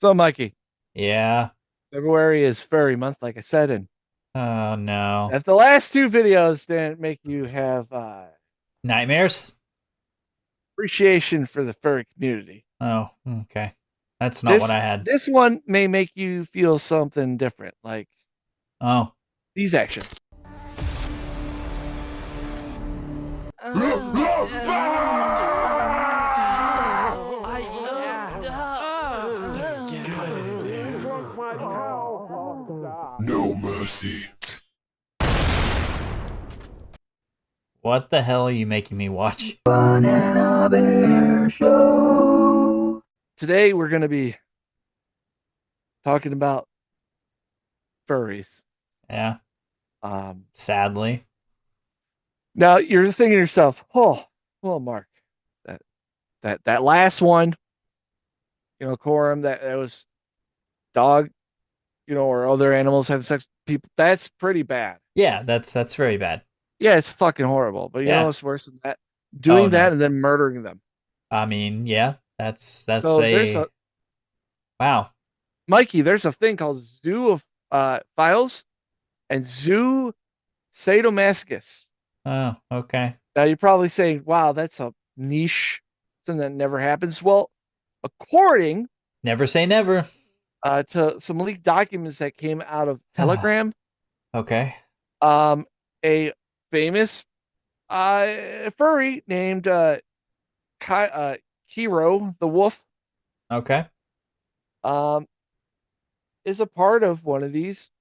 So, Mikey, Yeah. February is furry month, like I said, and Oh no. if the last two videos didn't make you have Nightmares? appreciation for the furry community, Oh, okay. That's not what this I had. this one may make you feel something different, like Oh. these actions. No mercy. What the hell are you making me watch? Banana Bear Show. Today we're going to be talking about furries. Yeah. Um, Sadly. Now you're thinking to yourself, "Oh, well, Mark, that last one, quorum that was dog, or other animals having sex with people. That's pretty bad. Yeah, that's very bad. Yeah, it's fucking horrible. But you know Yeah. what's worse than that? Oh Doing that no. and then murdering them. I mean, yeah. That's So there's a a wow. Mikey. There's a thing called zoo of files and zoo sadomasochists. Oh, okay. Now you're probably saying, "Wow, that's a niche, something that never happens." Well, according Never say never. to some leaked documents that came out of Telegram, Okay. a famous furry named Kero the Wolf Okay. um, is a part of one of these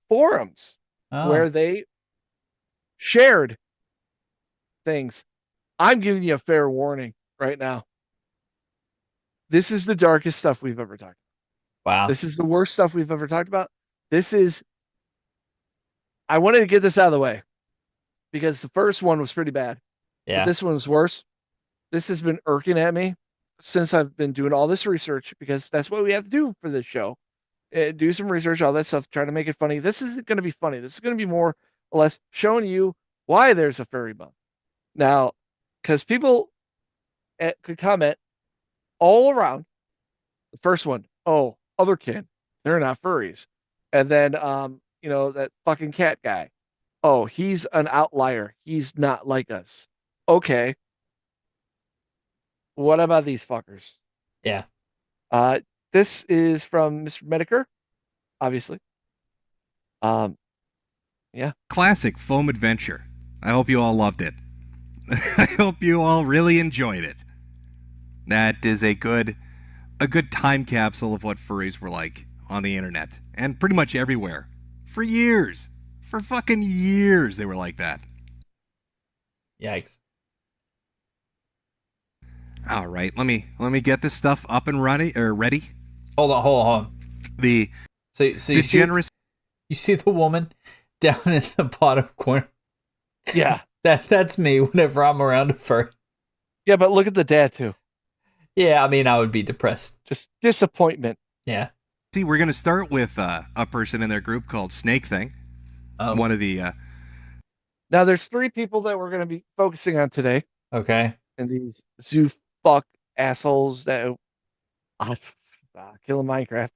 forums Oh. where they shared things. I'm giving you a fair warning right now. This is the darkest stuff we've ever talked about. Wow. This is the worst stuff we've ever talked about. This is, I wanted to get this out of the way because the first one was pretty bad, but Yeah. this one's worse. This has been irking at me since I've been doing all this research because that's what we have to do for this show. Do some research, all that stuff, try to make it funny. This isn't going to be funny. This is going to be more or less showing you why there's a furry month. Now, because people could comment all around. The first one, oh, other kid, they're not furries. And then, that fucking cat guy. Oh, he's an outlier. He's not like us. Okay. What about these fuckers? Yeah. Uh, this is from Mr. Medicare, obviously. Um, yeah. Classic foam adventure. I hope you all loved it. I hope you all really enjoyed it. That is a good time capsule of what furries were like on the internet and pretty much everywhere. For years. For fucking years they were like that. Yikes. All right, let me get this stuff up and ready. Hold on. The So you degenerate. you see the woman down in the bottom corner? Yeah. That's me whenever I'm around a furry. Yeah, but look at the dad, too. Yeah, I mean, I would be depressed. Just disappointment. Yeah. See, we're gonna start with a person in their group called Snake Thing. Oh, One of the Now, there's three people that we're going to be focusing on today, okay. and these zoo fuck assholes that killing Minecraft,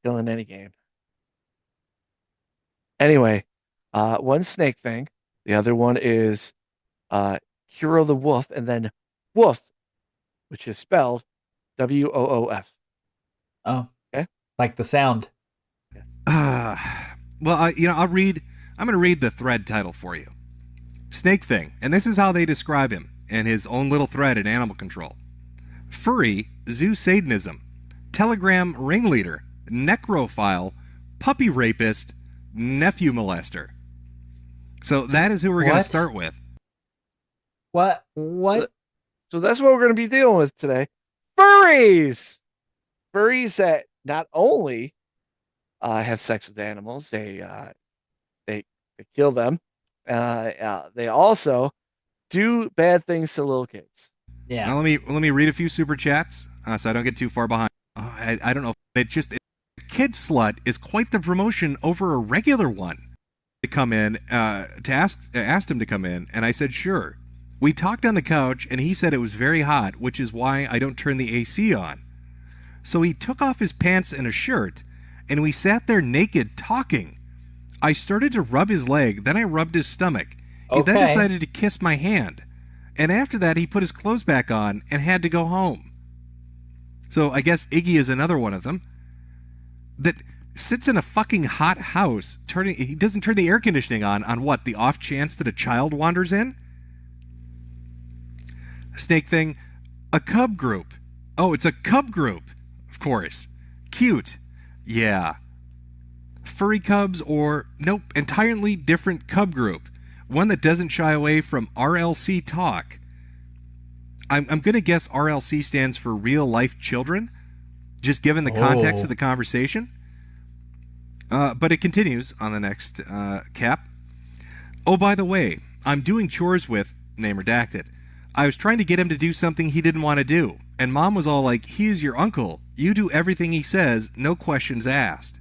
killing any game. Anyway, one snake thing, the other one is Kero the Wolf, and then Woof, which is spelled WOOF. Oh, Okay. like the sound. Yes. I'll read. I'm going to read the thread title for you. Snake Thing, and this is how they describe him in his own little thread in Animal Control. Furry, Zoosadism, Telegram ringleader, necrophile, puppy rapist, nephew molester. So that is who we're going to What? start with. What? So that's what we're going to be dealing with today. Furries! Furries that not only have sex with animals, they kill them. They also do bad things to little kids. Yeah. Now let me read a few super chats so I don't get too far behind. I don't know. Kid slut is quite the promotion over a regular one. To come in asked him to come in, and I said sure. We talked on the couch, and he said it was very hot, which is why I don't turn the AC on. So he took off his pants and a shirt, and we sat there naked talking. I started to rub his leg, then I rubbed his stomach. He then Okay. decided to kiss my hand. And after that, he put his clothes back on and had to go home. So I guess Iggy is another one of them that sits in a fucking hot house. He doesn't turn the air conditioning on what? The off chance that a child wanders in? Snake thing, a cub group. Oh, it's a cub group. Of course. Cute. Yeah. Furry cubs or, nope, entirely different cub group. One that doesn't shy away from RLC talk. I'm going to guess RLC stands for real life children, just given the context of the conversation. But it continues on the next cap. Oh, by the way, I'm doing chores with, name redacted. I was trying to get him to do something he didn't want to do. And Mom was all like, he is your uncle. You do everything he says, no questions asked.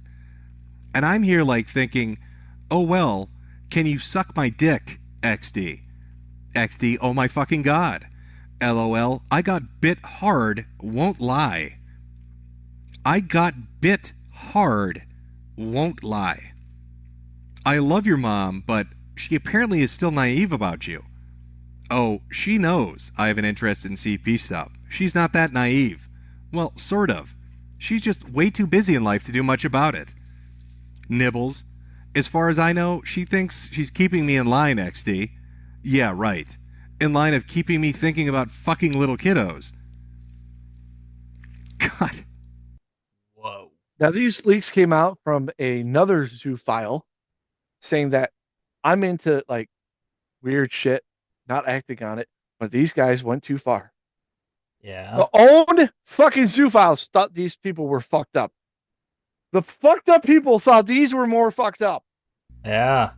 And I'm here like thinking, oh well, can you suck my dick, XD? XD, oh my fucking god. LOL, I got bit hard, won't lie. I got bit hard, won't lie. I love your mom, but she apparently is still naive about you. Oh, she knows I have an interest in CP stuff. She's not that naive. Well, sort of. She's just way too busy in life to do much about it. Nibbles. As far as I know, she thinks she's keeping me in line, XD. Yeah, right. In line of keeping me thinking about fucking little kiddos. God. Whoa. Now, these leaks came out from another zoo file saying that I'm into like weird shit, not acting on it, but these guys went too far. Yeah. The own fucking zoo files thought these people were fucked up. The fucked up people thought these were more fucked up. Yeah.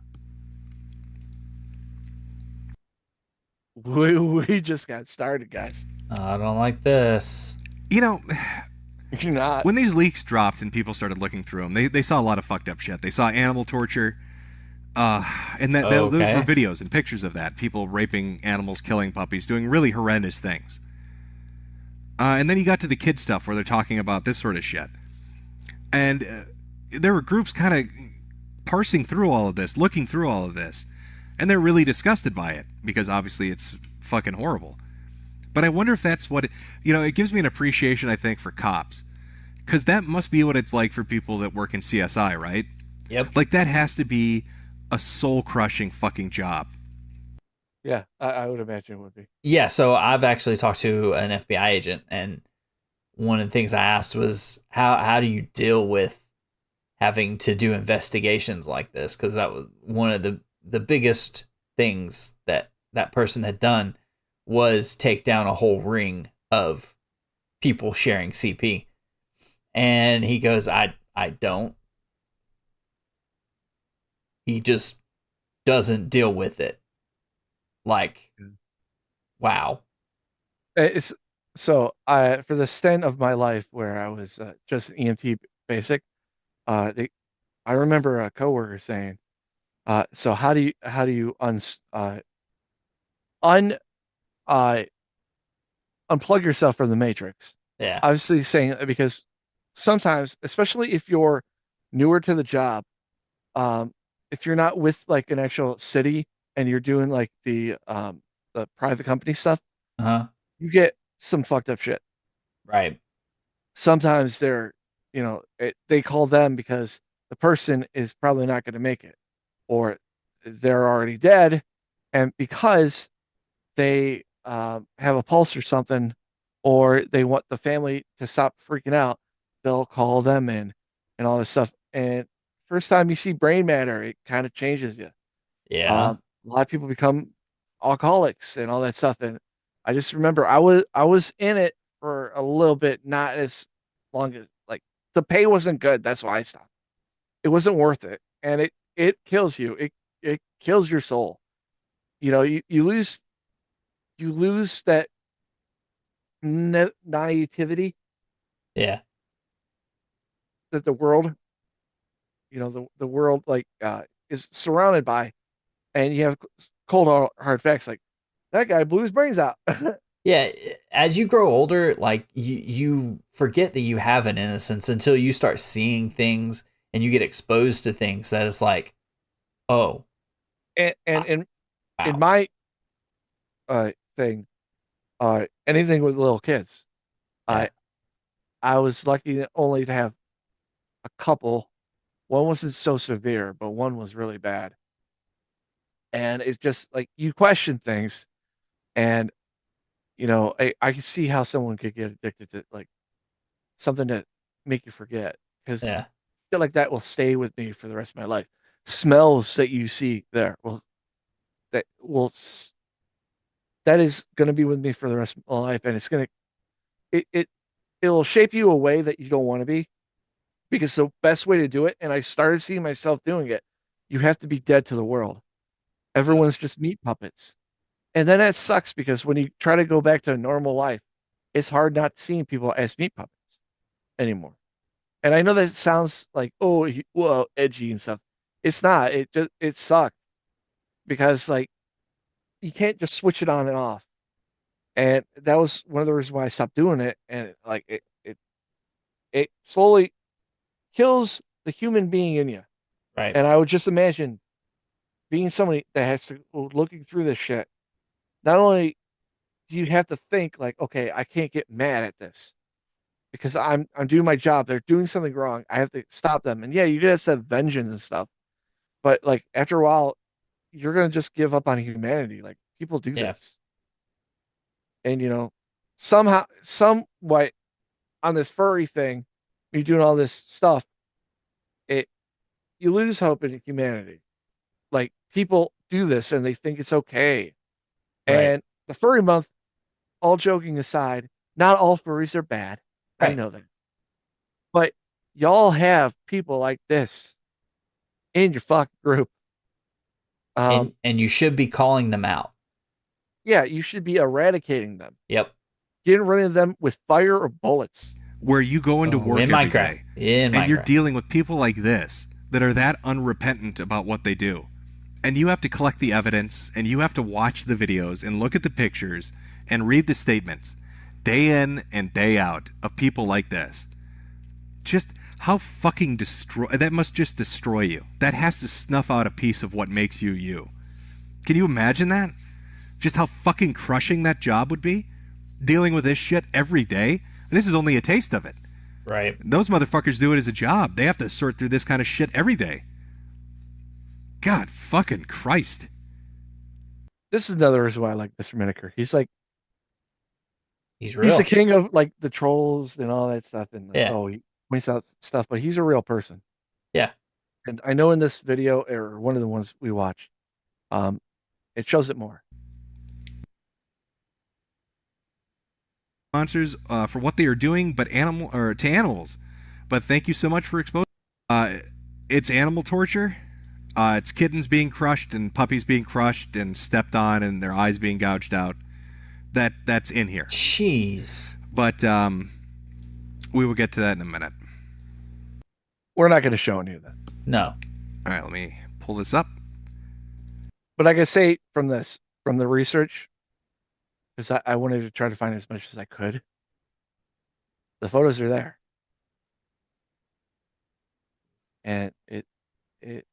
We just got started, guys. I don't like this. You know, You're not. when these leaks dropped and people started looking through them, they saw a lot of fucked up shit. They saw animal torture. And those were videos and pictures of that. People raping animals, killing puppies, doing really horrendous things. And then you got to the kid stuff where they're talking about this sort of shit. And there were groups kind of parsing through all of this, looking through all of this. And they're really disgusted by it because obviously it's fucking horrible. But I wonder if that's what, it gives me an appreciation, I think, for cops. Because that must be what it's like for people that work in CSI, right? Yep. Like that has to be a soul-crushing fucking job. Yeah, I would imagine it would be. Yeah, so I've actually talked to an FBI agent, and one of the things I asked was, how do you deal with having to do investigations like this? Because that was one of the biggest things that person had done was take down a whole ring of people sharing CP. And he goes, I don't. He just doesn't deal with it. Like, wow. It's so for the stint of my life where I was just an EMT basic, I remember a coworker saying, "So how do you unplug yourself from the matrix?" Yeah. Obviously, saying because sometimes, especially if you're newer to the job, if you're not with like an actual city and you're doing like the private company stuff, Uh-huh. you get some fucked up shit. Right. Sometimes they call them because the person is probably not going to make it, or they're already dead, and because they have a pulse or something, or they want the family to stop freaking out, they'll call them in and all this stuff. And first time you see brain matter, it kind of changes you. Yeah. A lot of people become alcoholics and all that stuff. And I just remember I was in it for a little bit, not as long as like the pay wasn't good. That's why I stopped. It wasn't worth it, and it kills you. It kills your soul. You lose that naivety Yeah. that the world, the world like is surrounded by, and you have cold hard facts like that guy blew his brains out. Yeah, as you grow older, like you forget that you have an innocence until you start seeing things and you get exposed to things that it's like, oh, And in wow. my thing, anything with little kids, Yeah. I I was lucky only to have a couple. One wasn't so severe, but one was really bad. And it's just like you question things, and I can see how someone could get addicted to like something to make you forget, because Yeah. feel like that will stay with me for the rest of my life. Smells that you see there that will that is going to be with me for the rest of my life, and it it it will shape you a way that you don't want to be, because the best way to do it, and I started seeing myself doing it, you have to be dead to the world. Everyone's just meat puppets. And then that sucks, because when you try to go back to a normal life, it's hard not seeing people as meat puppets anymore. And I know that it sounds like, oh, well, edgy and stuff. It's not. It sucked, because like you can't just switch it on and off. And that was one of the reasons why I stopped doing it. And like it slowly kills the human being in you. Right. And I would just imagine being somebody that has to looking through this shit. Not only do you have to think like, okay, I can't get mad at this, because I'm doing my job. They're doing something wrong. I have to stop them. And yeah, you guys have vengeance and stuff, but like after a while, you're gonna just give up on humanity. Like people do Yeah. this, and somehow, some way on this furry thing, you're doing all this stuff. It You lose hope in humanity. Like people do this and they think it's okay. Right. And the furry month, all joking aside, not all furries are bad. I Right. know that. But y'all have people like this in your fucking group. And you should be calling them out. Yeah, you should be eradicating them, Yep. getting rid of them with fire or bullets. Where you go into work in every Minecraft. day In and you're Minecraft. dealing with people like this that are that unrepentant about what they do. And you have to collect the evidence and you have to watch the videos and look at the pictures and read the statements day in and day out of people like this. Just how fucking that must just destroy you. That has to snuff out a piece of what makes you you. Can you imagine that? Just how fucking crushing that job would be? Dealing with this shit every day? This is only a taste of it. Right. Those motherfuckers do it as a job. They have to sort through this kind of shit every day. God fucking Christ. This is another reason why I like Mr. Miniker. He's like, He's real. he's the king of like the trolls and all that stuff. And like, Yeah. oh, he points out stuff, but he's a real person. Yeah. And I know in this video, or one of the ones we watched, it shows it more. Sponsors for what they are doing, but to animals. But thank you so much for exposing. It's animal torture. It's kittens being crushed and puppies being crushed and stepped on and their eyes being gouged out. That's in here. Jeez. But we will get to that in a minute. We're not going to show any of that. No. All right, let me pull this up. But I can say from the research, because I wanted to try to find as much as I could. The photos are there, and it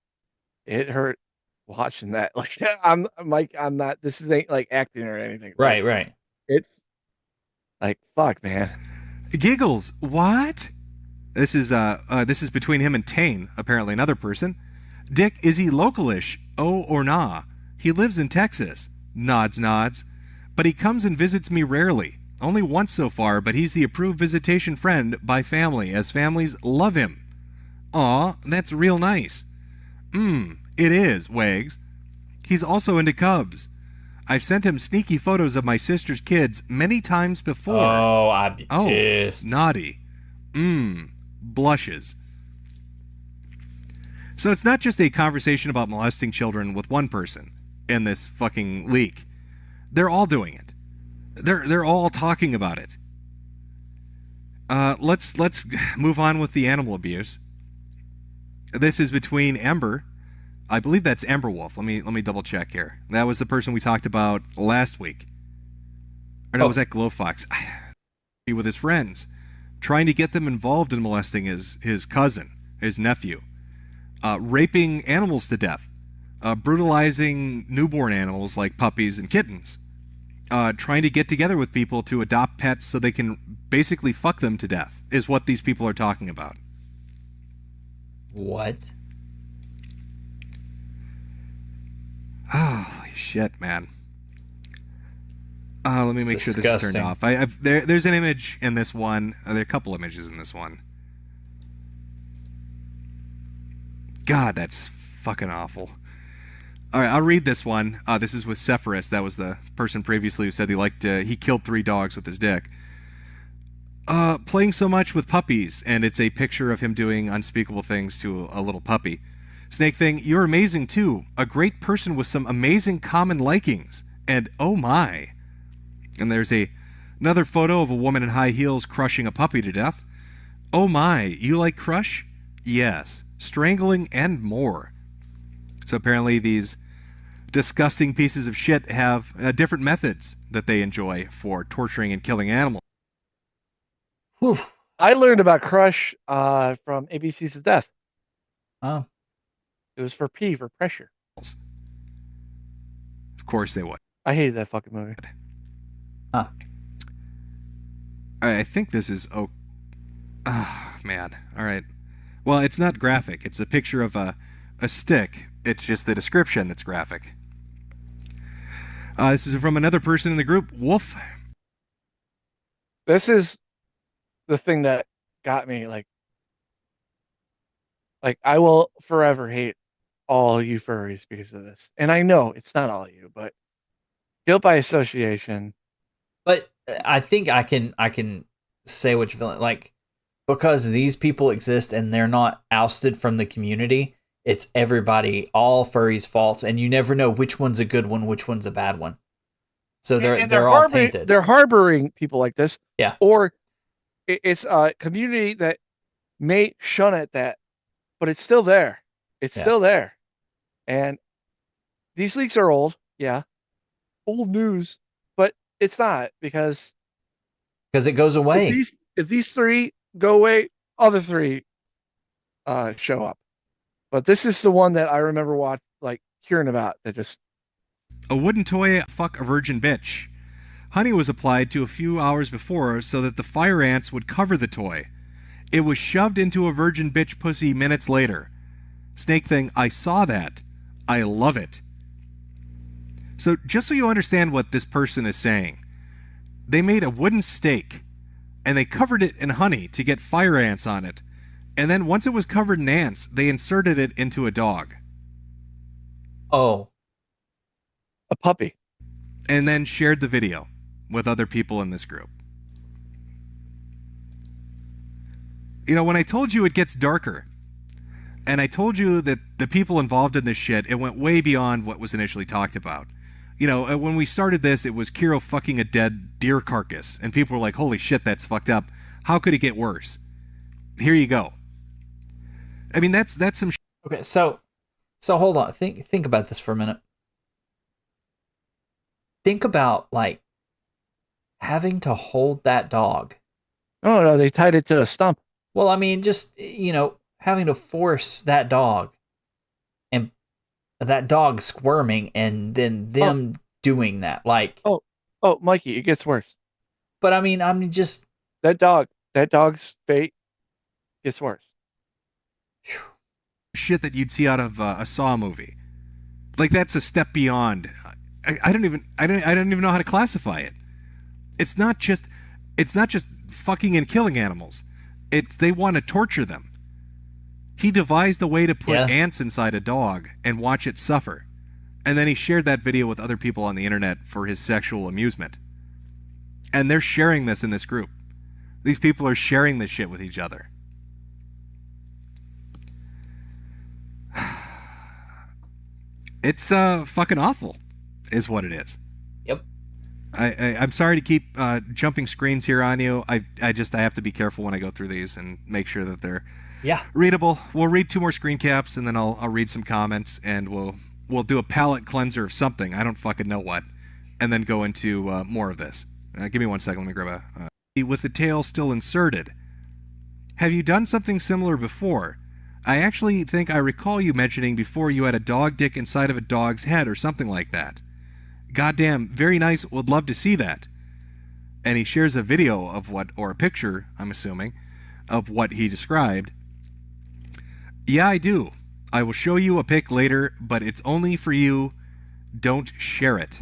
hurt watching that. Like I'm like I'm not. This ain't like acting or anything. Right. Right. It like fuck, man. Giggles. What? This is between him and Tane, apparently another person. Dick, is he localish? Oh or nah? He lives in Texas. Nods, nods. But he comes and visits me rarely. Only once so far, but he's the approved visitation friend by family, as families love him. Aw, that's real nice. It is, Wags. He's also into cubs. I've sent him sneaky photos of my sister's kids many times before. Oh, I'd be pissed. Naughty. Blushes. So it's not just a conversation about molesting children with one person in this fucking leak. They're all doing it. They're all talking about it. Let's move on with the animal abuse. This is between Ember. I believe that's Ember Wolf. Let me double check here. That was the person we talked about last week. Or no, was that Glowfox? With his friends, trying to get them involved in molesting his cousin, his nephew, raping animals to death, brutalizing newborn animals like puppies and kittens, trying to get together with people to adopt pets so they can basically fuck them to death, is what these people are talking about. What? Holy shit, man. Let me make sure this is Disgusting. turned off. There's an image in this one. There are a couple images in this one. God, that's fucking awful. All right, I'll read this one. This is with Sephirus. That was the person previously who said he killed 3 dogs with his dick. Playing so much with puppies, and it's a picture of him doing unspeakable things to a little puppy. Snake Thing, you're amazing too. A great person with some amazing common likings. And oh my. And there's another photo of a woman in high heels crushing a puppy to death. Oh my, you like crush? Yes, strangling and more. So apparently these disgusting pieces of shit have different methods that they enjoy for torturing and killing animals. Whew. I learned about Crush from ABCs of Death. Oh. It was for P, for pressure. Of course they would. I hated that fucking movie. Huh. I think this is... Oh, man. All right. Well, it's not graphic. It's a picture of a stick. It's just the description that's graphic. This is from another person in the group, Woof. This is the thing that got me. Like I will forever hate all you furries because of this. And I know it's not all you, but guilt by association. But I think I can say what you're feeling. Like, because these people exist and they're not ousted from the community, it's everybody, all furries' faults, and you never know which one's a good one, which one's a bad one. So they're all tainted. They're harboring people like this. Yeah. Or it's a community that may shun at that, but it's still there. It's still there. And these leaks are old. Yeah. Old news, but it's not because it goes away. If these 3 go away, other 3 show up. But this is the one that I remember hearing about that just... A wooden toy, fuck a virgin bitch. Honey was applied to a few hours before so that the fire ants would cover the toy. It was shoved into a virgin bitch pussy minutes later. Snake Thing, I saw that. I love it. So just so you understand what this person is saying, they made a wooden stake and they covered it in honey to get fire ants on it. And then once it was covered in ants, they inserted it into a dog. Oh. A puppy. And then shared the video with other people in this group. You know, when I told you it gets darker, and I told you that the people involved in this shit, it went way beyond what was initially talked about. You know, when we started this, it was Kero fucking a dead deer carcass, and people were like, holy shit, that's fucked up. How could it get worse? Here you go. I mean, that's some shit. Okay, so hold on. Think about this for a minute. Think about, like, having to hold that dog. Oh, no, they tied it to a stump. Well, I mean, just, you know, having to force that dog and that dog squirming and then them doing that. Like, oh, Mikey, it gets worse. But I mean, just... That dog's fate gets worse. Shit that you'd see out of a Saw movie. Like, that's a step beyond. I don't even know how to classify it. It's not just fucking and killing animals. They want to torture them. He devised a way to put ants inside a dog and watch it suffer. And then he shared that video with other people on the internet for his sexual amusement. And they're sharing this in this group. These people are sharing this shit with each other. It's fucking awful, is what it is. Yep. I'm sorry to keep jumping screens here on you. I have to be careful when I go through these and make sure that they're readable. We'll read 2 more screen caps and then I'll read some comments and we'll do a palate cleanser of something. I don't fucking know what, and then go into more of this. Give me 1 second. Let me grab with the tail still inserted. Have you done something similar before? I actually think I recall you mentioning before you had a dog dick inside of a dog's head or something like that. Goddamn, very nice. Would love to see that. And he shares a video of what, or a picture, I'm assuming, of what he described. Yeah, I do. I will show you a pic later, but it's only for you. Don't share it.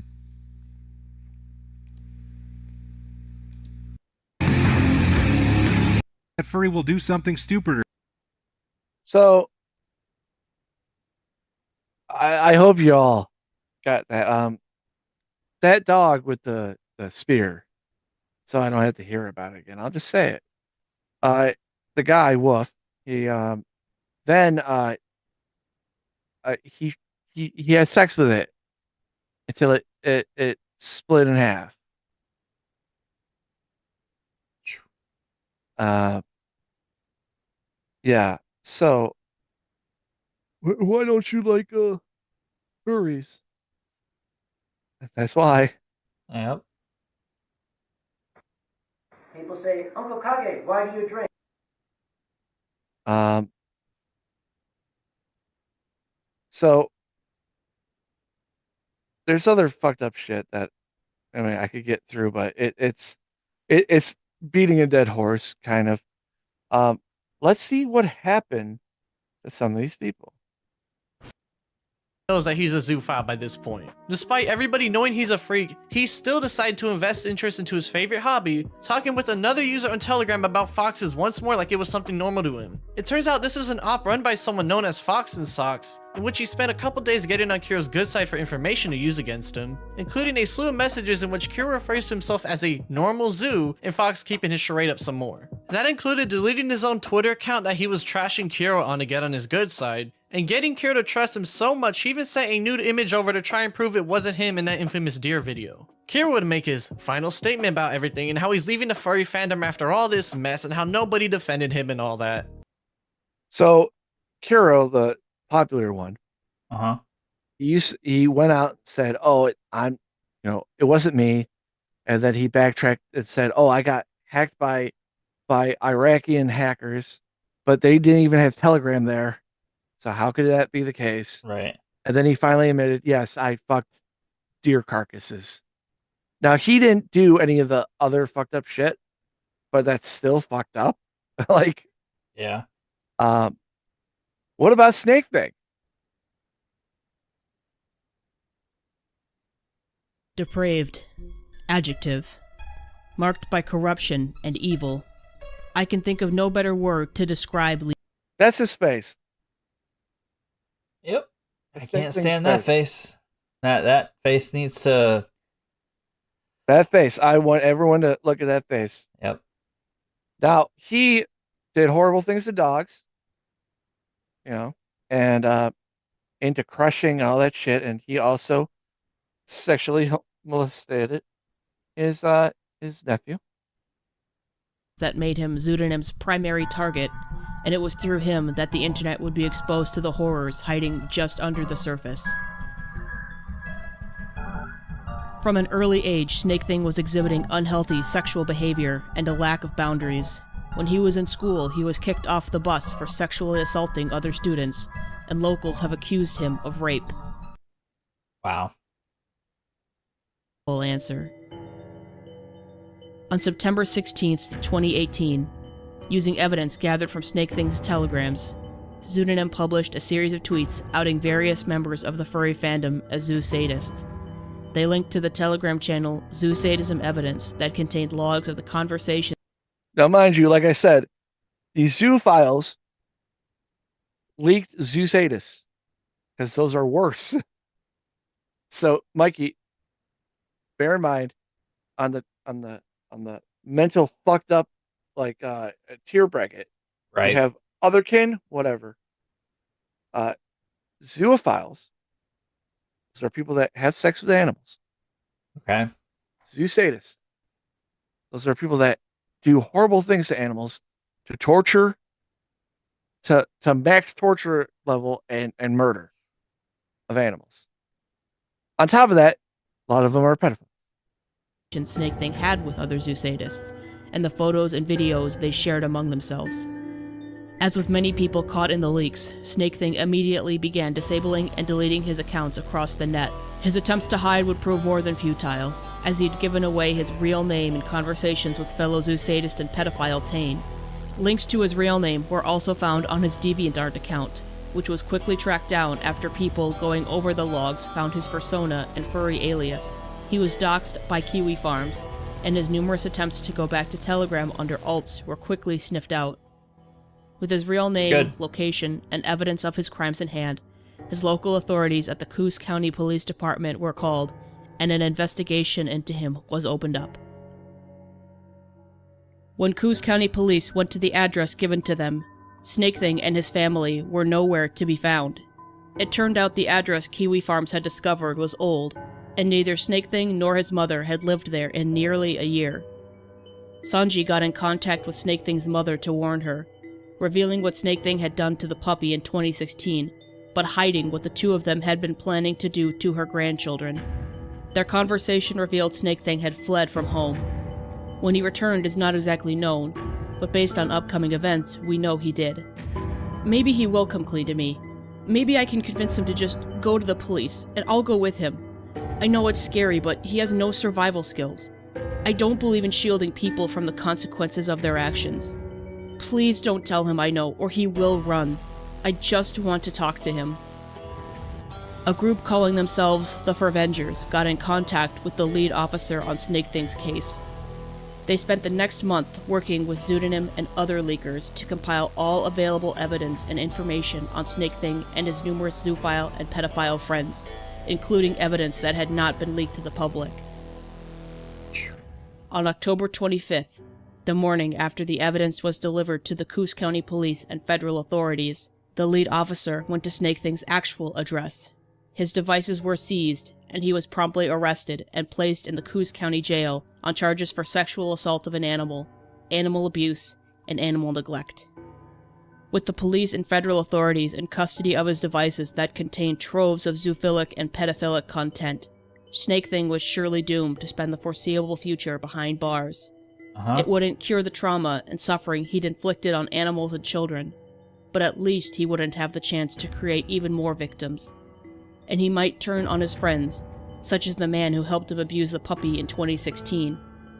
That furry will do something stupider. So I hope you all got that. That dog with the spear, so I don't have to hear about it again. I'll just say it. The guy Woof, he then he had sex with it until it split in half. Yeah. So why don't you like furries? That's why. Yep. People say, Uncle Kage, why do you drink? So there's other fucked up shit that I mean I could get through, but it's beating a dead horse kind of. Let's see what happened to some of these people. Knows that he's a zoophile by this point. Despite everybody knowing he's a freak, he still decided to invest interest into his favorite hobby, talking with another user on Telegram about foxes once more like it was something normal to him. It turns out this was an op run by someone known as Fox and Socks, in which he spent a couple days getting on Kero's good side for information to use against him, including a slew of messages in which Kero refers to himself as a normal zoo and Fox keeping his charade up some more. That included deleting his own Twitter account that he was trashing Kero on to get on his good side, and getting Kero to trust him so much he even sent a nude image over to try and prove it wasn't him in that infamous deer video. Kero would make his final statement about everything and how he's leaving the furry fandom after all this mess and how nobody defended him and all that. So Kero, the popular one, he went out and said, "Oh, it wasn't me," and then he backtracked and said, "Oh, I got hacked by Iraqi hackers, but they didn't even have Telegram there. So how could that be the case?" Right. And then he finally admitted, "Yes, I fucked deer carcasses." Now he didn't do any of the other fucked up shit, but that's still fucked up. Like, Yeah. what about Snake Thing? Depraved. Adjective. Marked by corruption and evil. I can think of no better word to describe. That's his face. Yep. The I Snake can't Thing's stand that face. That face needs to. That face. I want everyone to look at that face. Yep. Now he did horrible things to dogs, and into crushing and all that shit, and he also sexually molested his nephew. That made him Zoosadism's primary target, and it was through him that the internet would be exposed to the horrors hiding just under the surface. From an early age, Snake Thing was exhibiting unhealthy sexual behavior and a lack of boundaries. When he was in school, he was kicked off the bus for sexually assaulting other students, and locals have accused him of rape. Wow. Full answer. On September 16th, 2018, using evidence gathered from Snake Thing's telegrams, Zoosadism published a series of tweets outing various members of the furry fandom as zoo sadists. They linked to the Telegram channel Zoosadism Evidence that contained logs of the conversation. Now, mind you, like I said, these zoo files leaked Zoosadists because those are worse. So, Mikey, bear in mind on the mental fucked up tier bracket, Right. you have otherkin, whatever. Zoophiles. Those are people that have sex with animals. Okay. Zoosadists. Those are people that do horrible things to animals, to torture, to max torture level and murder of animals. On top of that, a lot of them are pedophiles. Snake Thing had with other Zoosadists, and the photos and videos they shared among themselves. As with many people caught in the leaks, Snake Thing immediately began disabling and deleting his accounts across the net. His attempts to hide would prove more than futile, as he'd given away his real name in conversations with fellow Zoosadist and pedophile Tane. Links to his real name were also found on his DeviantArt account, which was quickly tracked down after people going over the logs found his persona and furry alias. He was doxxed by Kiwi Farms, and his numerous attempts to go back to Telegram under alts were quickly sniffed out. With his real name, location, and evidence of his crimes in hand, his local authorities at the Coos County Police Department were called, and an investigation into him was opened up. When Coos County Police went to the address given to them, Snake Thing and his family were nowhere to be found. It turned out the address Kiwi Farms had discovered was old, and neither Snake Thing nor his mother had lived there in nearly a year. Sanji got in contact with Snake Thing's mother to warn her, revealing what Snake Thing had done to the puppy in 2016, but hiding what the two of them had been planning to do to her grandchildren. Their conversation revealed Snake Thing had fled from home. When he returned is not exactly known, but based on upcoming events, we know he did. Maybe he will come clean to me. Maybe I can convince him to just go to the police, and I'll go with him. I know it's scary, but he has no survival skills. I don't believe in shielding people from the consequences of their actions. Please don't tell him I know, or he will run. I just want to talk to him. A group calling themselves the Furvengers got in contact with the lead officer on Snake Thing's case. They spent the next month working with Pseudonym and other leakers to compile all available evidence and information on Snake Thing and his numerous zoophile and pedophile friends, including evidence that had not been leaked to the public. On October 25th, the morning after the evidence was delivered to the Coos County Police and federal authorities, the lead officer went to Snake Thing's actual address. His devices were seized, and he was promptly arrested and placed in the Coos County Jail on charges for sexual assault of an animal, animal abuse, and animal neglect. With the police and federal authorities in custody of his devices that contained troves of zoophilic and pedophilic content, Snake Thing was surely doomed to spend the foreseeable future behind bars. It wouldn't cure the trauma and suffering he'd inflicted on animals and children, but at least he wouldn't have the chance to create even more victims. And he might turn on his friends, such as the man who helped him abuse the puppy in 2016,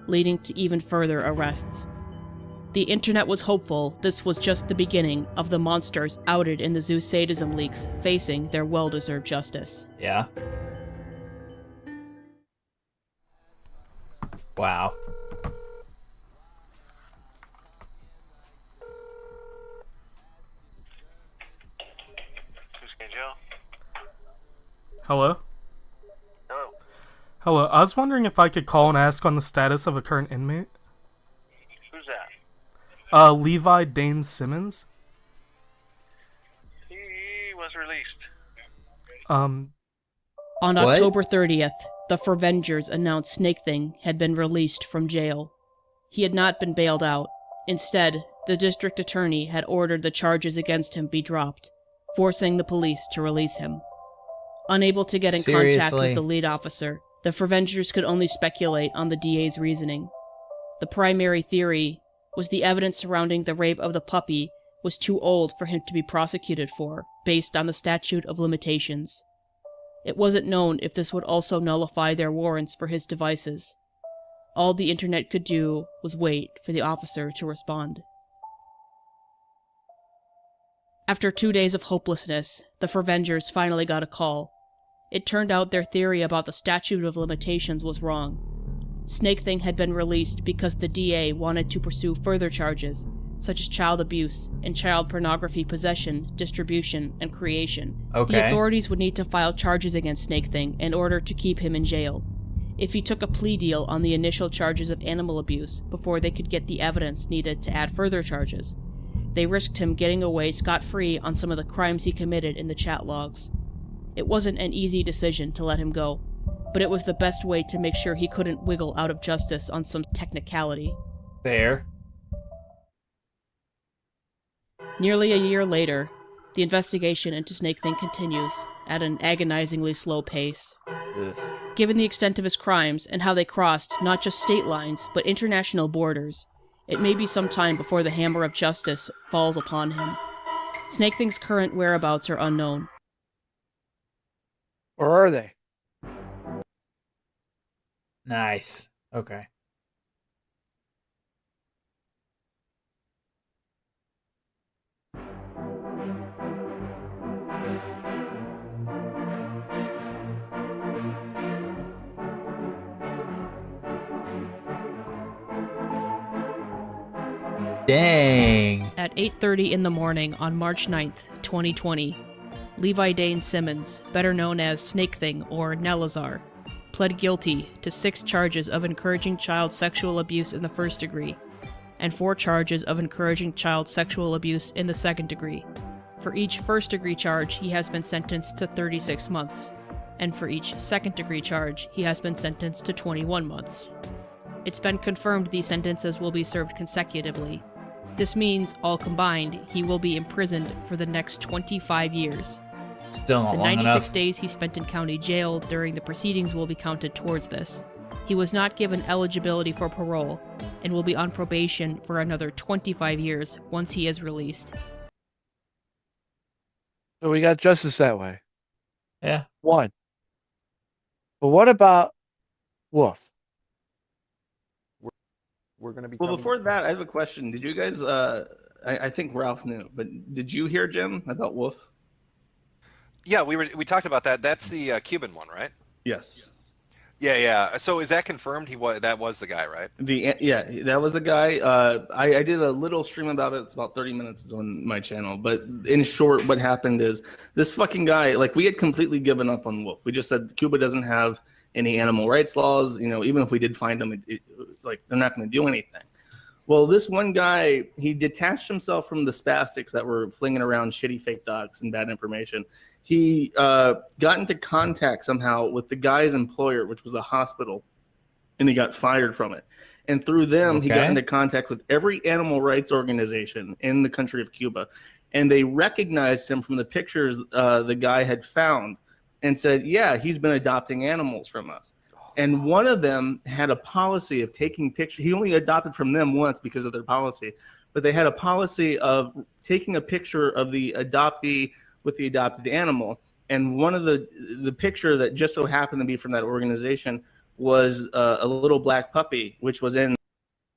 leading to even further arrests. The internet was hopeful this was just the beginning of the monsters outed in the Zoosadism leaks facing their well-deserved justice. Yeah. Wow. Hello? Hello. Hello, I was wondering if I could call and ask on the status of a current inmate. Who's that? Levi Dane Simmons. He was released. On What? October 30th, the Furvengers announced Snake Thing had been released from jail. He had not been bailed out. Instead, the district attorney had ordered the charges against him be dropped, forcing the police to release him. Unable to get in contact with the lead officer, the Furvengers could only speculate on the DA's reasoning. The primary theory was the evidence surrounding the rape of the puppy was too old for him to be prosecuted for, based on the statute of limitations. It wasn't known if this would also nullify their warrants for his devices. All the internet could do was wait for the officer to respond. After 2 days of hopelessness, the Furvengers finally got a call. It turned out their theory about the statute of limitations was wrong. Snake Thing had been released because the DA wanted to pursue further charges, such as child abuse and child pornography possession, distribution, and creation. Okay. The authorities would need to file charges against Snake Thing in order to keep him in jail. If he took a plea deal on the initial charges of animal abuse before they could get the evidence needed to add further charges, they risked him getting away scot-free on some of the crimes he committed in the chat logs. It wasn't an easy decision to let him go, but it was the best way to make sure he couldn't wiggle out of justice on some technicality. Fair. Nearly a year later, the investigation into Snake Thing continues, at an agonizingly slow pace. Ugh. Given the extent of his crimes and how they crossed not just state lines, but international borders, it may be some time before the hammer of justice falls upon him. Snake Thing's current whereabouts are unknown. Or are they? Nice. Okay. Dang. At 8:30 in the morning on March 9th, 2020, Levi Dane Simmons, better known as Snake Thing or Nelazar, pled guilty to 6 charges of encouraging child sexual abuse in the first degree, and 4 charges of encouraging child sexual abuse in the second degree. For each first-degree charge, he has been sentenced to 36 months, and for each second-degree charge, he has been sentenced to 21 months. It's been confirmed these sentences will be served consecutively. This means, all combined, he will be imprisoned for the next 25 years. Still not The long 96 enough. days he spent in county jail during the proceedings will be counted towards this. He was not given eligibility for parole, and will be on probation for another 25 years once he is released. So we got justice that way. Yeah. One. But what about Woof? We're going to be. Well, before that, I have a question. Did you guys? I think Ralph knew, but did you hear, Jim, about Woof? Yeah, we talked about that. That's the Cuban one, right? Yes. Yeah. So is that confirmed? That was the guy, right? That was the guy. I did a little stream about it. It's about 30 minutes. It's on my channel. But in short, what happened is this fucking guy. Like, we had completely given up on Woof. We just said Cuba doesn't have any animal rights laws. You know, even if we did find them, like, they're not going to do anything. Well, this one guy, he detached himself from the spastics that were flinging around shitty fake docs and bad information. He got into contact somehow with the guy's employer, which was a hospital, and he got fired from it. And through them, he got into contact with every animal rights organization in the country of Cuba. And they recognized him from the pictures the guy had found and said, yeah, he's been adopting animals from us. And one of them had a policy of taking pictures. He only adopted from them once because of their policy, but they had a policy of taking a picture of the adoptee with the adopted animal. And one of the picture that just so happened to be from that organization was a little black puppy, which was in.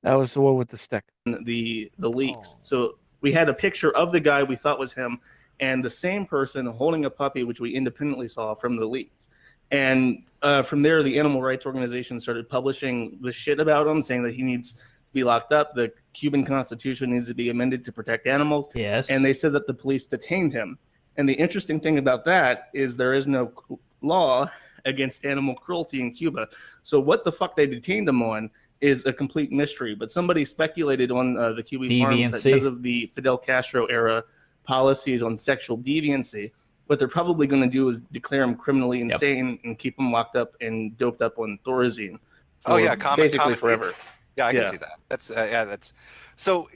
That was the one with the stick. The leaks. So we had a picture of the guy we thought was him, and the same person holding a puppy, which we independently saw from the leaks. And from there, the animal rights organization started publishing the shit about him, saying that he needs to be locked up. The Cuban Constitution needs to be amended to protect animals. Yes. And they said that the police detained him. And the interesting thing about that is there is no law against animal cruelty in Cuba. So what the fuck they detained him on is a complete mystery. But somebody speculated on the Cuban farms that because of the Fidel Castro era policies on sexual deviancy, what they're probably going to do is declare him criminally insane and keep him locked up and doped up on Thorazine. Basically forever. Yeah, I can see that. That's so.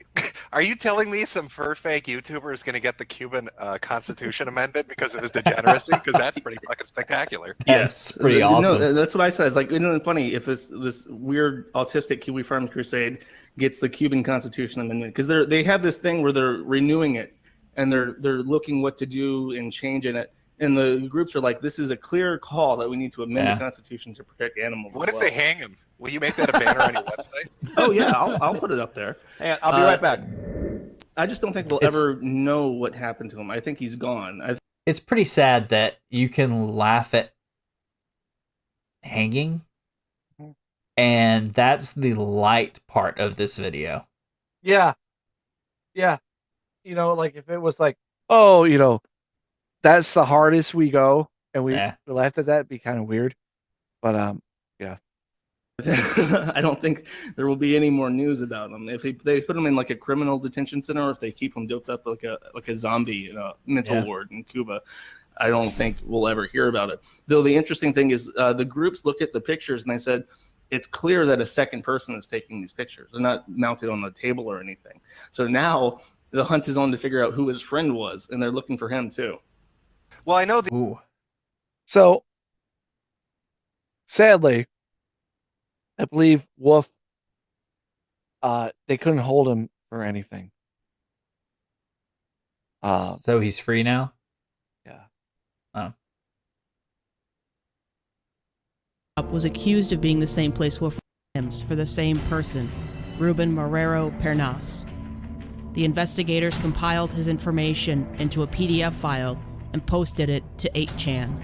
Are you telling me some fur fake YouTuber is going to get the Cuban Constitution amended because of his degeneracy? Because that's pretty fucking spectacular. Yes, pretty awesome. No, that's what I said. It's like, isn't it funny if this weird autistic Kiwi Farms crusade gets the Cuban Constitution amendment? Because they have this thing where they're renewing it. And they're looking what to do and change in it. And the groups are like, this is a clear call that we need to amend the Constitution to protect animals. What if they hang him? Will you make that a banner on your website? Oh, yeah, I'll put it up there. And I'll be right back. I just don't think we'll ever know what happened to him. I think he's gone. It's pretty sad that you can laugh at hanging, and that's the light part of this video. Yeah. You know, like if it was like, oh, you know, that's the hardest we go, and we laughed at that, it'd be kind of weird. But yeah. I don't think there will be any more news about him. If they put him in like a criminal detention center, or if they keep him doped up like a zombie in a mental ward in Cuba, I don't think we'll ever hear about it. Though the interesting thing is the groups looked at the pictures and they said, it's clear that a second person is taking these pictures. They're not mounted on a table or anything. So now the hunt is on to figure out who his friend was, and they're looking for him too. Well, I know So sadly, I believe Woof, they couldn't hold him for anything. So he's free now? Yeah. Oh. Was accused of being the same place Wolf Williams for the same person, Ruben Marrero Pernas. The investigators compiled his information into a PDF file and posted it to 8chan.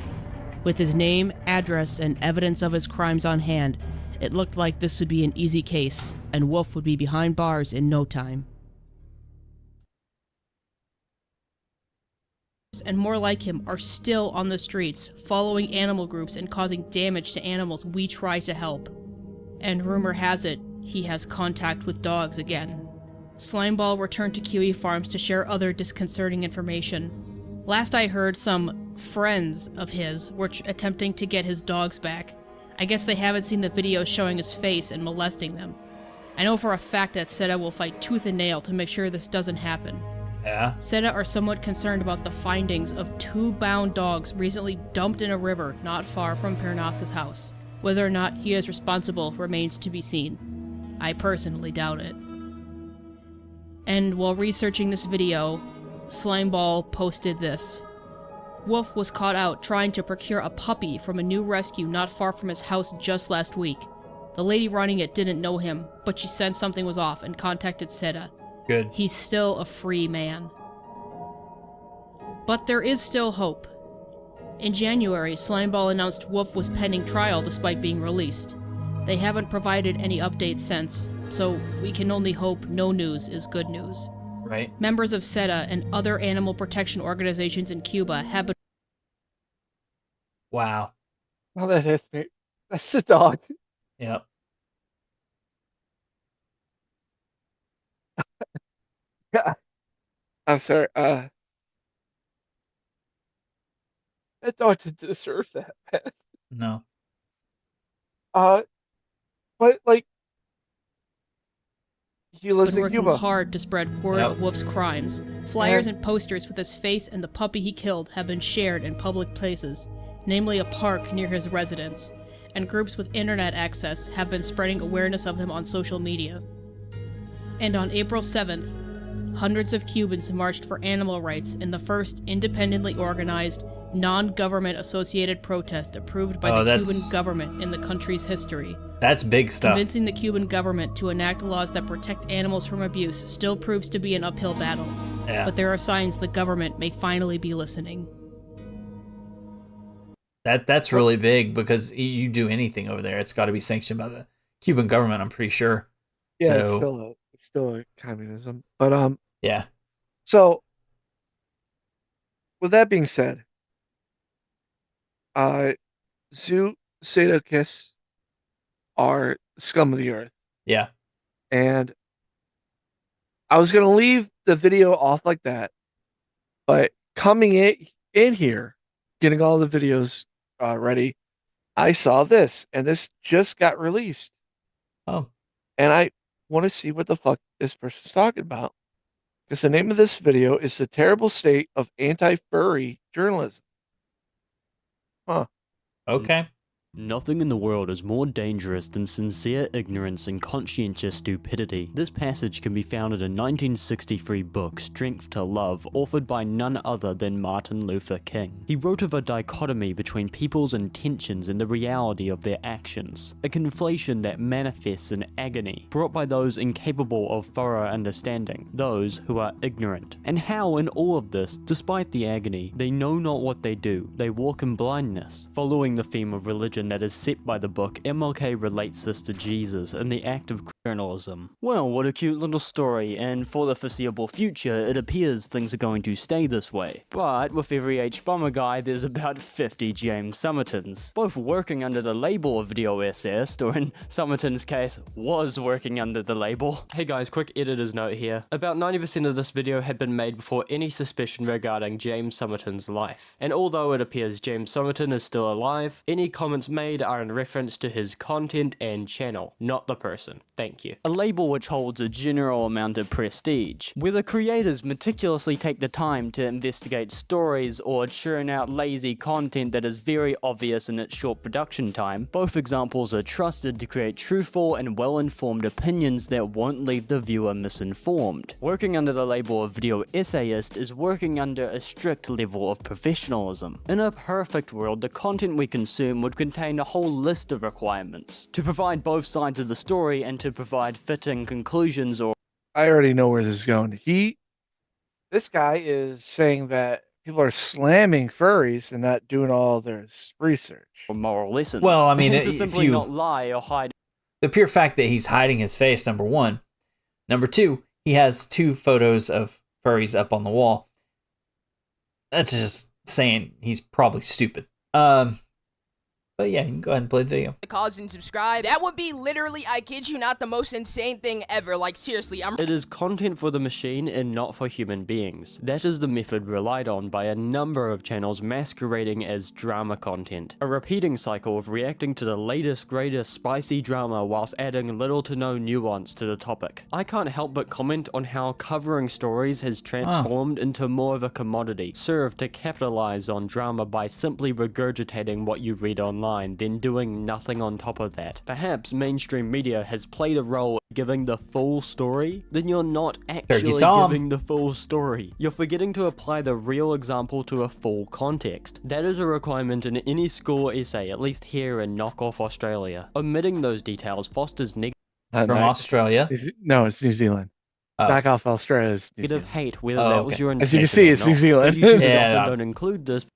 With his name, address, and evidence of his crimes on hand, it looked like this would be an easy case, and Wolf would be behind bars in no time. And more like him are still on the streets, following animal groups and causing damage to animals we try to help. And rumor has it, he has contact with dogs again. Slimeball returned to Kiwi Farms to share other disconcerting information. Last I heard, some friends of his were attempting to get his dogs back. I guess they haven't seen the videos showing his face and molesting them. I know for a fact that Seta will fight tooth and nail to make sure this doesn't happen. Yeah. Seta are somewhat concerned about the findings of 2 bound dogs recently dumped in a river not far from Pernas' house. Whether or not he is responsible remains to be seen. I personally doubt it. And while researching this video, Slimeball posted this. Wolf was caught out trying to procure a puppy from a new rescue not far from his house just last week. The lady running it didn't know him, but she sensed something was off and contacted Seta. Good. He's still a free man. But there is still hope. In January, Slimeball announced Woof was pending trial despite being released. They haven't provided any updates since, so we can only hope no news is good news. Right. Members of SETA and other animal protection organizations in Cuba have been... Wow. Oh, that hits me. That's a dog. Yep. Yeah. I'm sorry. That dog didn't deserve that, man. No. But like, he lives in working Cuba. hard to spread word Yep. of Wolf's crimes. Flyers and posters with his face and the puppy he killed have been shared in public places, namely a park near his residence, and groups with internet access have been spreading awareness of him on social media. And on April 7th, hundreds of Cubans marched for animal rights in the first independently organized, non-government associated protest approved by the Cuban government in the country's history. That's big stuff. Convincing the Cuban government to enact laws that protect animals from abuse still proves to be an uphill battle. Yeah. But there are signs the government may finally be listening. That's really big because you do anything over there, it's got to be sanctioned by the Cuban government, I'm pretty sure. Yeah, So, it's still a communism. But yeah. So with that being said, Zoosadism are scum of the earth. Yeah. And I was gonna leave the video off like that, but coming in here, getting all the videos ready, I saw this, and this just got released. Oh. And I want to see what the fuck this person's talking about. Because the name of this video is The Terrible State of Anti-Furry Journalism. Huh. Okay. Nothing in the world is more dangerous than sincere ignorance and conscientious stupidity. This passage can be found in a 1963 book, Strength to Love, authored by none other than Martin Luther King. He wrote of a dichotomy between people's intentions and the reality of their actions, a conflation that manifests in agony, brought by those incapable of thorough understanding, those who are ignorant, and how in all of this, despite the agony, they know not what they do, they walk in blindness. Following the theme of religion that is set by the book, MLK relates this to Jesus and the act of journalism. Well, what a cute little story, and for the foreseeable future, it appears things are going to stay this way. But with every H-Bomber guy, there's about 50 James Summertons, both working under the label of Video Assist, or in Summerton's case, was working under the label. Hey guys, quick editor's note here. About 90% of this video had been made before any suspicion regarding James Summerton's life. And although it appears James Summerton is still alive, any comments made are in reference to his content and channel, not the person. Thanks. Thank you. A label which holds a general amount of prestige, where the creators meticulously take the time to investigate stories or churn out lazy content that is very obvious in its short production time. Both examples are trusted to create truthful and well-informed opinions that won't leave the viewer misinformed. Working under the label of video essayist is working under a strict level of professionalism. In a perfect world, the content we consume would contain a whole list of requirements to provide both sides of the story and to provide fitting conclusions or... I already know where this is going. This guy is saying that people are slamming furries and not doing all their research. Or moral lessons. Well, I mean, to if simply not lie or hide. The pure fact that he's hiding his face, number one. Number two, he has 2 photos of furries up on the wall. That's just saying he's probably stupid. But yeah, you can go ahead and play the video. Cause and subscribe. That would be literally, I kid you not, the most insane thing ever. Like, seriously, It is content for the machine and not for human beings. That is the method relied on by a number of channels masquerading as drama content. A repeating cycle of reacting to the latest, greatest, spicy drama whilst adding little to no nuance to the topic. I can't help but comment on how covering stories has transformed into more of a commodity, served to capitalize on drama by simply regurgitating what you read online, then doing nothing on top of that. Perhaps mainstream media has played a role in giving the full story? Then you're not actually giving the full story. You're forgetting to apply the real example to a full context. That is a requirement in any school essay, at least here in knockoff Australia. Omitting those details fosters Australia? No, it's New Zealand. Back off Australia is negative hate, whether that was your intention. As you can see, it's New Zealand. YouTubers often don't include this.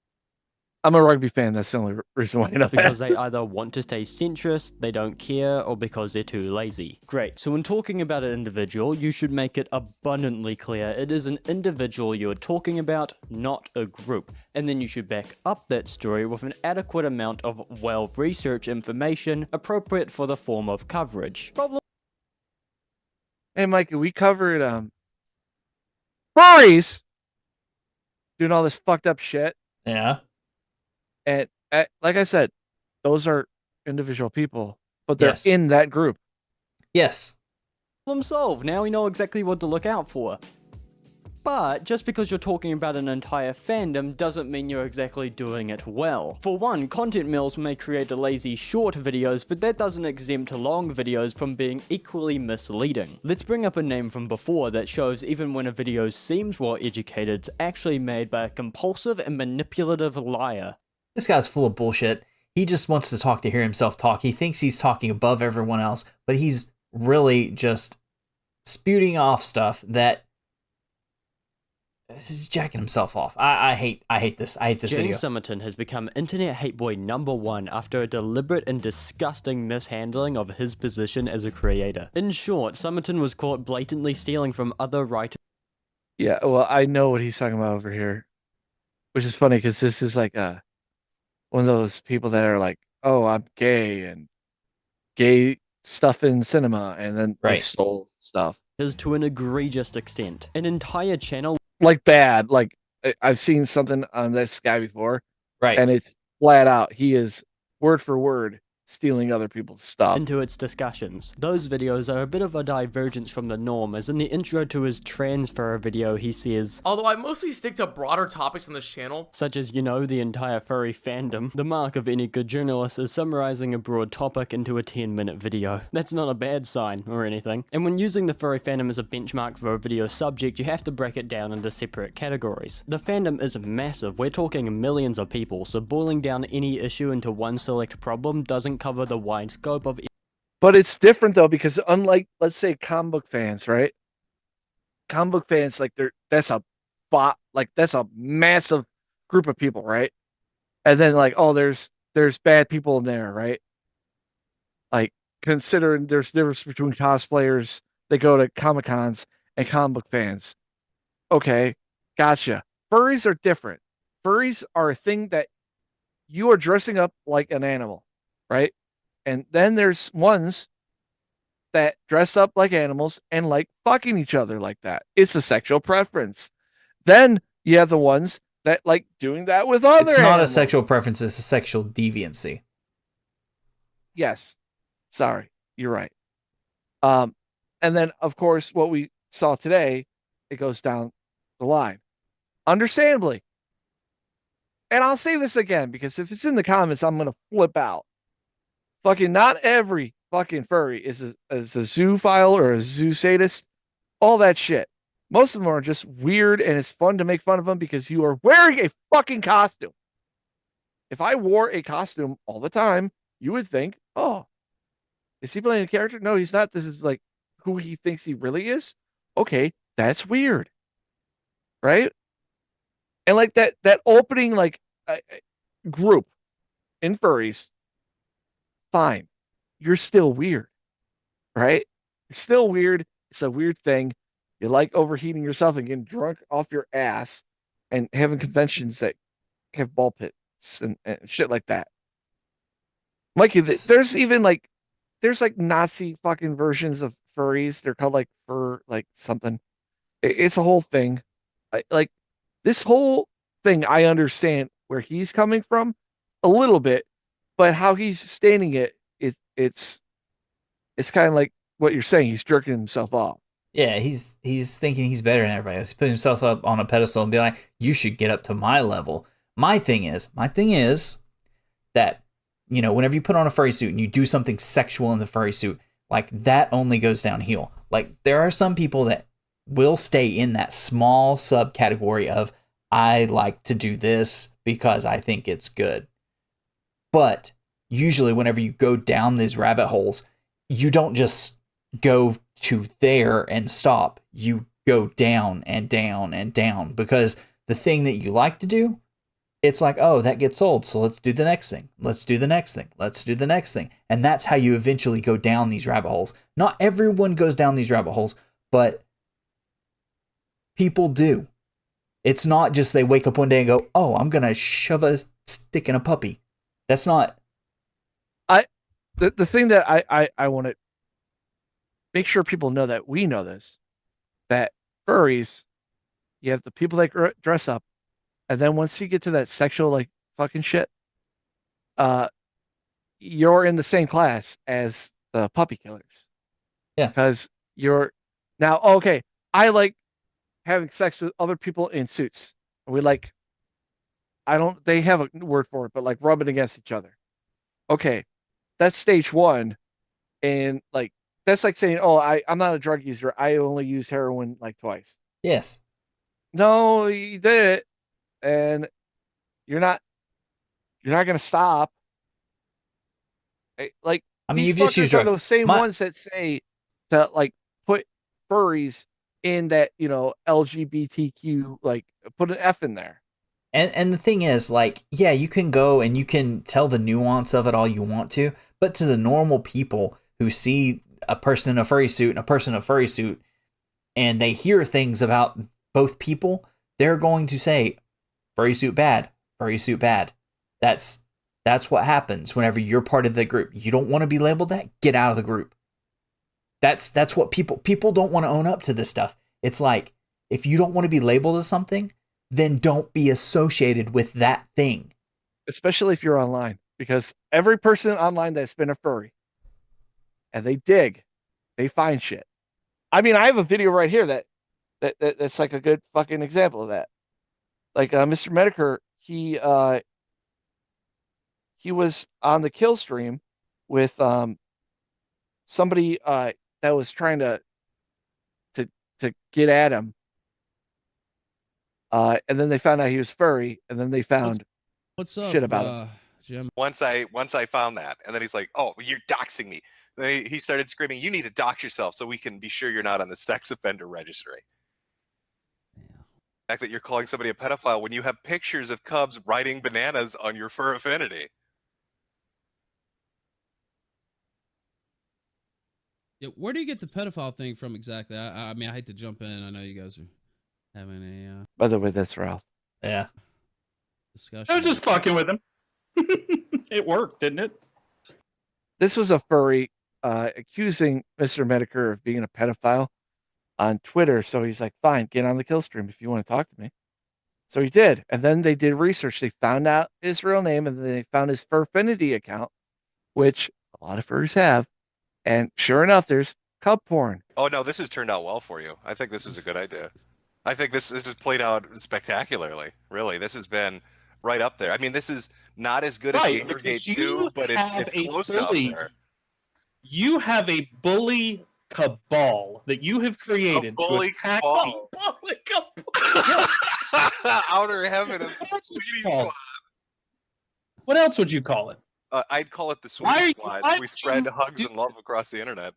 I'm a rugby fan. That's the only reason why I know because that. They either want to stay centrist, they don't care, or because they're too lazy. Great, so when talking about an individual, you should make it abundantly clear it is an individual you are talking about, not a group. And then you should back up that story with an adequate amount of well-researched information appropriate for the form of coverage. Hey, Mike, we covered furries doing all this fucked up shit. Yeah. And like I said, those are individual people, but they're in that group. Yes. Problem solved. Now we know exactly what to look out for. But just because you're talking about an entire fandom doesn't mean you're exactly doing it well. For one, content mills may create lazy short videos, but that doesn't exempt long videos from being equally misleading. Let's bring up a name from before that shows even when a video seems well educated, it's actually made by a compulsive and manipulative liar. This guy's full of bullshit. He just wants to talk to hear himself talk. He thinks he's talking above everyone else, but he's really just spewing off stuff that he's jacking himself off. I hate this. I hate this video. James Summerton has become internet hate boy #1 after a deliberate and disgusting mishandling of his position as a creator. In short, Summerton was caught blatantly stealing from other writers. Yeah, well, I know what he's talking about over here, which is funny because this is like one of those people that are like, oh, I'm gay and gay stuff in cinema, and then they stole stuff. Is to an egregious extent. An entire channel. Like bad. Like I've seen something on this guy before. Right. And it's flat out. He is word for word stealing other people's stuff. Into its discussions. Those videos are a bit of a divergence from the norm, as in the intro to his transfer video he says, although I mostly stick to broader topics on this channel, such as, you know, the entire furry fandom. The mark of any good journalist is summarizing a broad topic into a 10-minute video. That's not a bad sign or anything. And when using the furry fandom as a benchmark for a video subject, you have to break it down into separate categories. The fandom is massive. We're talking millions of people, so boiling down any issue into one select problem doesn't cover the wide scope of it. But it's different though, because unlike, let's say, comic book fans, right? Comic book fans, like that's a massive group of people, right? And then like, oh, there's bad people in there, right? Like considering there's difference between cosplayers that go to Comic Cons and comic book fans. Okay, gotcha. Furries are different. Furries are a thing that you are dressing up like an animal, right? And then there's ones that dress up like animals and like fucking each other like that. It's a sexual preference. Then you have the ones that like doing that with other It's not animals. a sexual preference, it's a sexual deviancy. Yes. Sorry. You're right. Um, and then of course what we saw today, it goes down the line, understandably. And I'll say this again because if it's in the comments, I'm gonna flip out. Fucking not every fucking furry is a zoophile or a zoo sadist. All that shit. Most of them are just weird, and it's fun to make fun of them because you are wearing a fucking costume. If I wore a costume all the time, you would think, oh, is he playing a character? No, he's not. This is like who he thinks he really is. Okay, that's weird, right? And like that opening like group in furries, fine. You're still weird, right? You're still weird. It's a weird thing. You like overheating yourself and getting drunk off your ass and having conventions that have ball pits and shit like that. Mikey, there's even like there's like Nazi fucking versions of furries. They're called like fur like something. It's a whole thing. Like this whole thing, I understand where he's coming from a little bit, but how he's stating it's kind of like what you're saying. He's jerking himself off. Yeah, he's thinking he's better than everybody else. He's putting himself up on a pedestal and be like, you should get up to my level. My thing is that, you know, whenever you put on a furry suit and you do something sexual in the furry suit, like that only goes downhill. Like there are some people that will stay in that small subcategory of I like to do this because I think it's good. But usually whenever you go down these rabbit holes, you don't just go to there and stop. You go down and down and down because the thing that you like to do, it's like, oh, that gets old, so let's do the next thing. Let's do the next thing. Let's do the next thing. And that's how you eventually go down these rabbit holes. Not everyone goes down these rabbit holes, but people do. It's not just they wake up one day and go, oh, I'm going to shove a stick in a puppy. That's not. The thing that I want to make sure people know that we know this, that furries, you have the people that dress up, and then once you get to that sexual like fucking shit, you're in the same class as the puppy killers. Yeah. Because you're now okay. I like having sex with other people in suits. We like they have a word for it, but like rubbing against each other. Okay. That's stage one. And like that's like saying, oh, I'm not a drug user. I only use heroin like twice. Yes. No, you did it. And you're not gonna stop. Like I mean, these you've just fuckers used are drugs. those same ones that say to like put furries in that, you know, LGBTQ, like put an F in there. And the thing is, like, yeah, you can go and you can tell the nuance of it all you want to, but to the normal people who see a person in a furry suit and a person in a furry suit, and they hear things about both people, they're going to say, furry suit bad, furry suit bad. That's what happens whenever you're part of the group. You don't want to be labeled that, get out of the group. That's what people don't want to own up to this stuff. It's like, if you don't want to be labeled as something, then don't be associated with that thing. Especially if you're online, because every person online that's been a furry and they dig, they find shit. I mean, I have a video right here that's like a good fucking example of that. Like Mr. Medicare, he was on the kill stream with somebody that was trying to get at him. And then they found out he was furry, and then they found what's up, shit about him. Jim? Once I found that, and then he's like, "Oh, you're doxing me." Then he started screaming, "You need to dox yourself so we can be sure you're not on the sex offender registry." The fact that you're calling somebody a pedophile when you have pictures of cubs riding bananas on your fur affinity. Yeah, where do you get the pedophile thing from exactly? I mean, I hate to jump in. I know you guys are having a By the way, that's Ralph. Yeah. Discussion. I was just fucking with him. It worked, didn't it? This was a furry accusing Mr. Medicare of being a pedophile on Twitter. So he's like, fine, get on the kill stream if you want to talk to me. So he did. And then they did research. They found out his real name, and then they found his Furfinity account, which a lot of furries have. And sure enough, there's cub porn. Oh no, this has turned out well for you. I think this is a good idea. I think this has played out spectacularly. Really, this has been right up there. I mean, this is not as good as Right, because Gamergate 2, you but it's have a close to up bully. there. You have a bully cabal that you have created bully to attack cabal. Outer heaven of What else would you Sweetie call Squad. it? What else would you call it? I'd call it the Why are Sweetie you- Squad. why We would spread you hugs do- and love across the internet.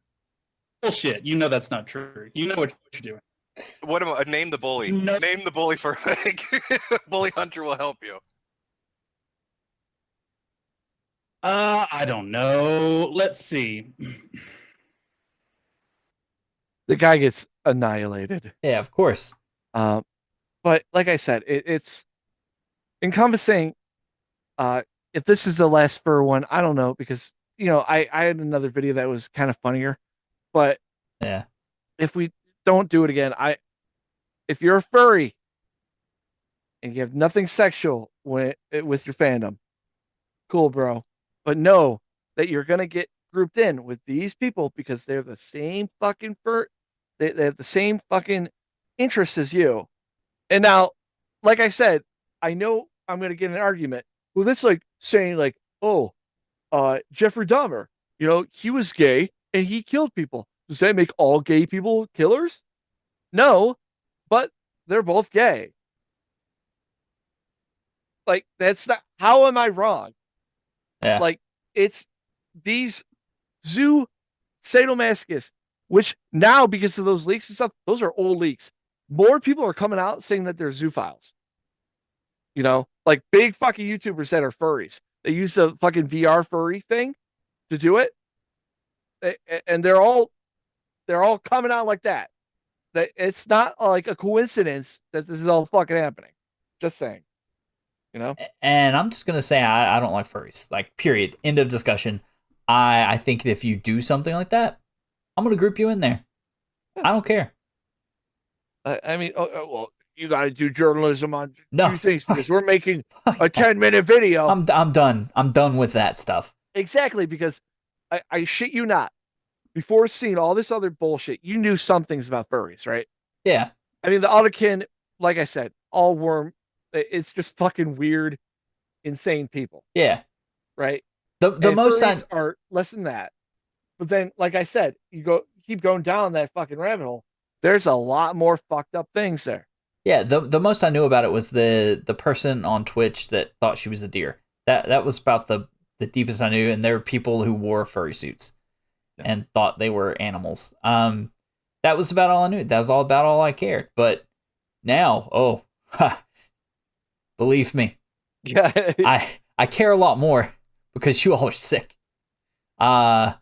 Bullshit. You know that's not true. You know what you're doing. What am I? Name the bully. No. Name the bully for Bully Hunter will help you. I don't know. Let's see. The guy gets annihilated. Yeah, of course. But like I said, it's encompassing. If this is the last fur one, I don't know, because I had another video that was kind of funnier, but yeah, if we don't do it again, if you're a furry and you have nothing sexual with your fandom, cool, bro. But know that you're gonna get grouped in with these people because they're the same fucking fur. They have the same fucking interests as you. And now, like I said, I know I'm gonna get an argument. Well, that's like saying like, oh, Jeffrey Dahmer, he was gay and he killed people. Does that make all gay people killers? No, but they're both gay. Like, that's not, how am I wrong? Yeah. Like, it's these zoo sadomasochists, which now, because of those leaks and stuff, those are old leaks. More people are coming out saying that they're zoophiles. Like big fucking YouTubers that are furries. They use the fucking VR furry thing to do it. And they're all coming out like that. That it's not like a coincidence that this is all fucking happening. Just saying. And I'm just gonna say I don't like furries. Like, period. End of discussion. I think if you do something like that, I'm gonna group you in there. I don't care. I mean, well, you got to do journalism on No. two things because we're making a 10-minute video. I'm done. I'm done with that stuff. Exactly, because I shit you not. Before seeing all this other bullshit, you knew some things about furries, right? Yeah. I mean, the Ottokin, like I said, all worm. It's just fucking weird, insane people. Yeah. Right. The most furries are less than that. But then, like I said, keep going down that fucking rabbit hole. There's a lot more fucked up things there. Yeah, the most I knew about it was the person on Twitch that thought she was a deer. That was about the deepest I knew, and there were people who wore furry suits and thought they were animals. That was about all I knew. That was about all I cared. But now, believe me, yeah, I care a lot more because you all are sick. I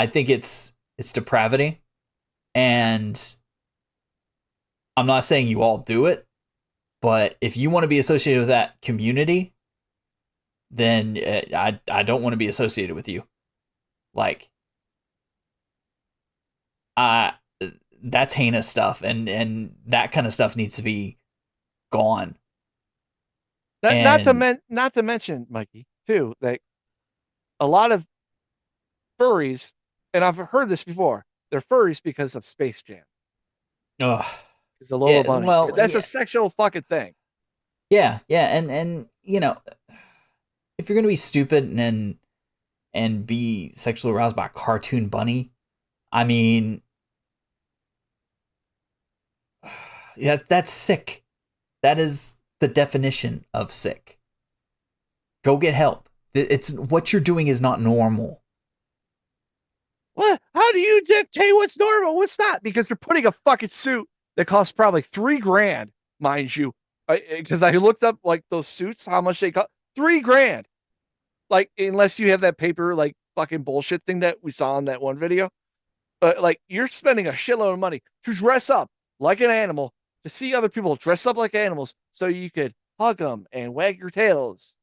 think it's depravity, and I'm not saying you all do it, but if you want to be associated with that community, then I don't want to be associated with you. Like, that's heinous stuff, and that kind of stuff needs to be gone. Not to mention, Mikey, too, that a lot of furries, and I've heard this before, they're furries because of Space Jam. Ugh. It's a Lola Bunny. Well, that's a sexual fucking thing. Yeah, and if you're gonna be stupid and be sexually aroused by a cartoon bunny, I mean, yeah, that's sick. That is the definition of sick. Go get help. It's what you're doing is not normal. What? How do you dictate what's normal, what's not? Because they're putting a fucking suit that costs probably $3,000, mind you. Because I looked up like those suits, how much they cost. $3,000. Like, unless you have that paper like fucking bullshit thing that we saw in that one video. But like, you're spending a shitload of money to dress up like an animal, to see other people dress up like animals, so you could hug them and wag your tails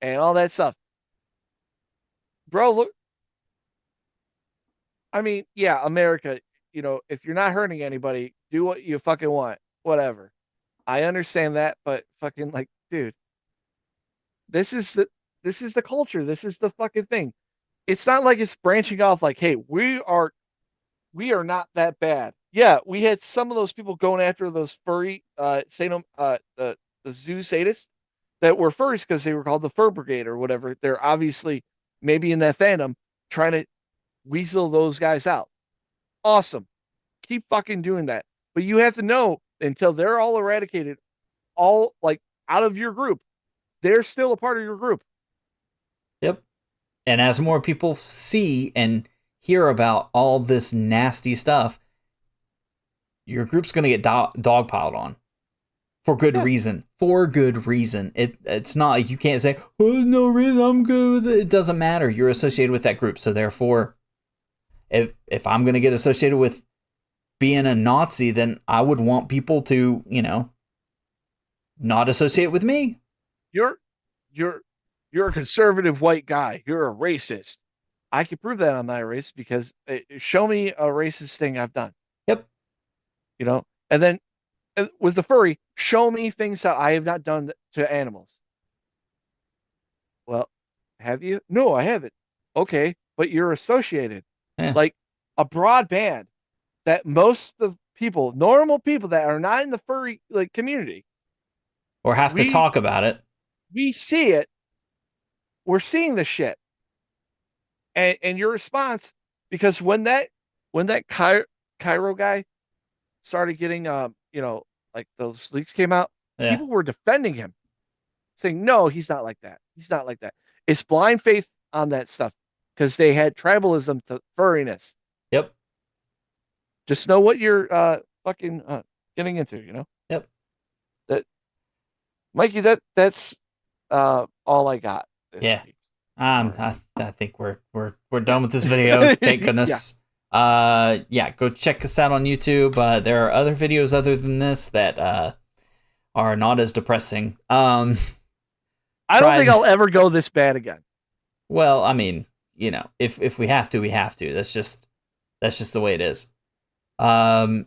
and all that stuff. Bro, look. I mean, yeah, America, if you're not hurting anybody, do what you fucking want. Whatever. I understand that, but fucking, like, dude, this is the culture. This is the fucking thing. It's not like it's branching off like, hey, we are we are not that bad. Yeah, we had some of those people going after those furry, the zoo sadists that were furries because they were called the Fur Brigade or whatever. They're obviously maybe in that fandom trying to weasel those guys out. Awesome. Keep fucking doing that. But you have to know until they're all eradicated, all like out of your group, they're still a part of your group. Yep. And as more people see and hear about all this nasty stuff, your group's going to get dogpiled on for good reason. For good reason. It's not like you can't say, oh, there's no reason, I'm good with it. It doesn't matter. You're associated with that group. So therefore, if I'm going to get associated with being a Nazi, then I would want people to, not associate with me. You're a conservative white guy. You're a racist. I can prove that I'm not a racist because show me a racist thing I've done. Yep. And then with the furry, show me things that I have not done to animals. Well, have you? No, I haven't. Okay, but you're associated. Yeah. Like a broad band that most of people, normal people that are not in the furry community, or have to talk about it. We see it. We're seeing this shit. And your response, because when that Kero guy started getting like those leaks came out, people were defending him, saying, no, he's not like that. He's not like that. It's blind faith on that stuff because they had tribalism to furriness. Yep. Just know what you're fucking getting into, Yep. That, Mikey, that's all I got. Yeah. I think we're done with this video. Thank goodness. Go check us out on YouTube. There are other videos other than this that are not as depressing. I don't think I'll ever go this bad again. Well, I mean, if we have to, we have to. That's just the way it is. But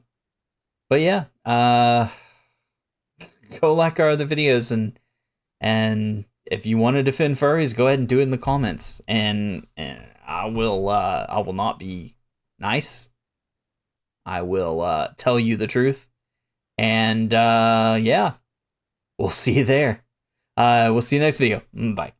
yeah, go like our other videos and if you want to defend furries, go ahead and do it in the comments, and I will not be nice. I will tell you the truth, and we'll see you there. We'll see you next video. Bye.